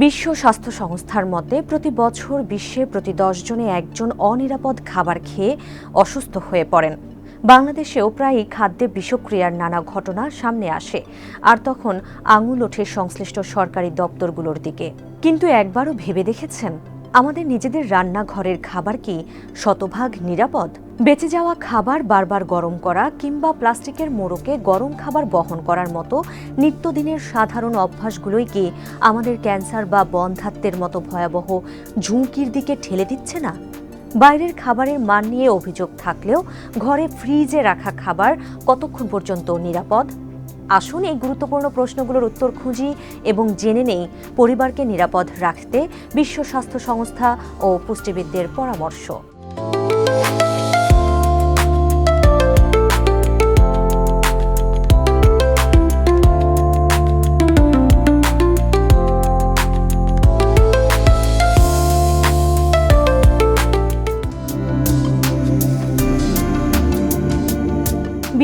বিশ্ব স্বাস্থ্য সংস্থার মতে প্রতি বছর বিশ্বে প্রতি 10 জনে একজন অনিরাপদ খাবার খেয়ে অসুস্থ হয়ে পড়েন। বাংলাদেশেও প্রায়ই খাদ্যে বিষক্রিয়ার নানা ঘটনা সামনে আসে, আর তখন আঙুল ওঠে সংশ্লিষ্ট সরকারি দপ্তরগুলোর দিকে। কিন্তু একবারও ভেবে দেখেছেন, আমাদের নিজেদের রান্নাঘরের খাবার কি শতভাগ নিরাপদ? বেঁচে যাওয়া খাবার বারবার গরম করা কিংবা প্লাস্টিকের মোড়কে গরম খাবার বহন করার মতো নিত্যদিনের সাধারণ অভ্যাসগুলোই কি আমাদের ক্যান্সার বা বন্ধ্যাত্বের মতো ভয়াবহ ঝুঁকির দিকে ঠেলে দিচ্ছে না? বাইরের খাবারের মান নিয়ে অভিযোগ থাকলেও ঘরে ফ্রিজে রাখা খাবার কতক্ষণ পর্যন্ত নিরাপদ? আসুন এই গুরুত্বপূর্ণ প্রশ্নগুলোর উত্তর খুঁজি এবং জেনে নেই পরিবারকে নিরাপদ রাখতে বিশ্ব স্বাস্থ্য সংস্থা ও পুষ্টিবিদদের পরামর্শ।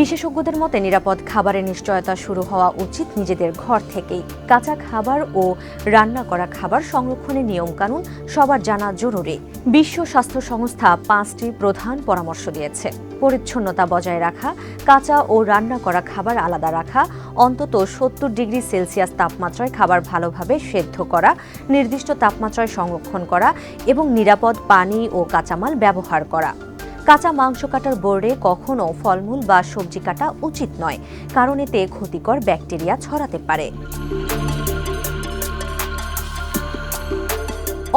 বিশেষজ্ঞদের মতে নিরাপদ খাবারের নিশ্চয়তা শুরু হওয়া উচিত নিজেদের ঘর থেকেই। কাঁচা খাবার ও রান্না করা খাবার সংরক্ষণের নিয়মকানুন সবার জানা জরুরি। বিশ্ব স্বাস্থ্য সংস্থা 5টি প্রধান পরামর্শ দিয়েছে: পরিচ্ছন্নতা বজায় রাখা, কাঁচা ও রান্না করা খাবার আলাদা রাখা, অন্তত 70 ডিগ্রি সেলসিয়াস তাপমাত্রায় খাবার ভালোভাবে সেদ্ধ করা, নির্দিষ্ট তাপমাত্রায় সংরক্ষণ করা এবং নিরাপদ পানি ও কাঁচামাল ব্যবহার করা। কাঁচা মাংস কাটার বোর্ডে কখনো ফলমূল বা সবজি কাটা উচিত নয়, কারণ এতে ক্ষতিকর ব্যাকটেরিয়া ছড়াতে পারে।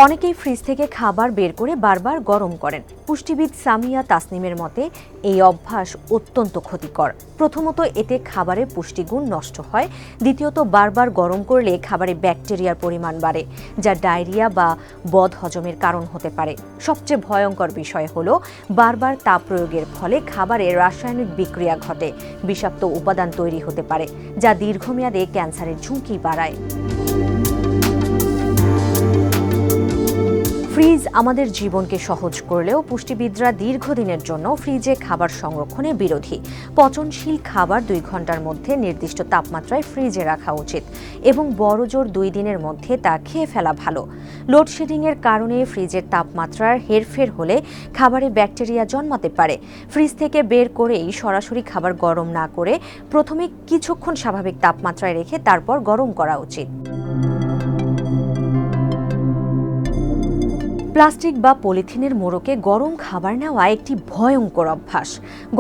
অনেকেই ফ্রিজ থেকে খাবার বের করে বারবার গরম করেন। পুষ্টিবিদ সামিয়া তাসনিমের মতে এই অভ্যাস অত্যন্ত ক্ষতিকর। প্রথমত, এতে খাবারের পুষ্টিগুণ নষ্ট হয়। দ্বিতীয়ত, বারবার গরম করলে খাবারে ব্যাকটেরিয়ার পরিমাণ বাড়ে, যা ডায়রিয়া বা বদহজমের কারণ হতে পারে। সবচেয়ে ভয়ঙ্কর বিষয় হলো বারবার তাপ প্রয়োগের ফলে খাবারে রাসায়নিক বিক্রিয়া ঘটে, বিষাক্ত উপাদান তৈরি হতে পারে, যা দীর্ঘমেয়াদে ক্যান্সারের ঝুঁকি বাড়ায়। ফ্রিজ আমাদের জীবনকে সহজ করলেও পুষ্টিবিদরা দীর্ঘদিনের জন্য ফ্রিজে খাবার সংরক্ষণে বিরোধী। পচনশীল খাবার 2 ঘন্টার মধ্যে নির্দিষ্ট তাপমাত্রায় ফ্রিজে রাখা উচিত এবং বড়জোর 2 দিনের মধ্যে তা খেয়ে ফেলা ভালো। লোডশেডিংয়ের কারণে ফ্রিজের তাপমাত্রার হেরফের হলে খাবারে ব্যাকটেরিয়া জন্মাতে পারে। ফ্রিজ থেকে বের করেই সরাসরি খাবার গরম না করে প্রথমে কিছুক্ষণ স্বাভাবিক তাপমাত্রায় রেখে তারপর গরম করা উচিত। প্লাস্টিক বা পলিথিনের মোড়কে গরম খাবার নেওয়া একটি ভয়ঙ্কর অভ্যাস।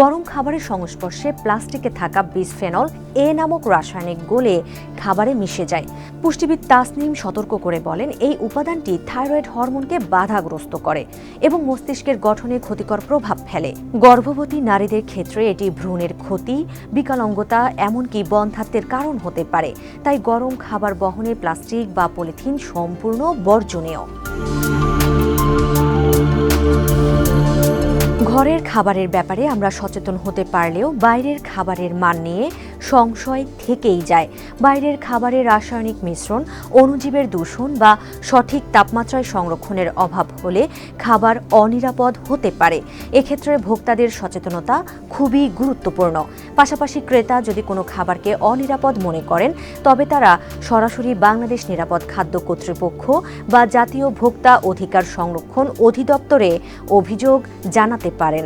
গরম খাবারের সংস্পর্শে প্লাস্টিকে থাকা বিসফেনল এ নামক রাসায়নিক গলে খাবারে মিশে যায়। পুষ্টিবিদ তাসনিম সতর্ক করে বলেন, এই উপাদানটি থাইরয়েড হরমোনকে বাধাগ্রস্ত করে এবং মস্তিষ্কের গঠনে ক্ষতিকর প্রভাব ফেলে। গর্ভবতী নারীদের ক্ষেত্রে এটি ভ্রূণের ক্ষতি, বিকলাঙ্গতা, এমনকি বন্ধ্যাত্বের কারণ হতে পারে। তাই গরম খাবার বহনে প্লাস্টিক বা পলিথিন সম্পূর্ণ বর্জনীয়। ঘরের খাবারের ব্যাপারে আমরা সচেতন হতে পারলেও বাইরের খাবারের মান নিয়ে সংশয় থেকেই যায়। বাইরের খাবারে রাসায়নিক মিশ্রণ, অণুজীবের দূষণ বা সঠিক তাপমাত্রায় সংরক্ষণের অভাব হলে খাবার অনিরাপদ হতে পারে। এক্ষেত্রে ভোক্তাদের সচেতনতা খুবই গুরুত্বপূর্ণ। পাশাপাশি ক্রেতা যদি কোনো খাবারকে অনিরাপদ মনে করেন, তবে তারা সরাসরি বাংলাদেশ নিরাপদ খাদ্য কর্তৃপক্ষ বা জাতীয় ভোক্তা অধিকার সংরক্ষণ অধিদপ্তরে অভিযোগ জানাতে পারেন।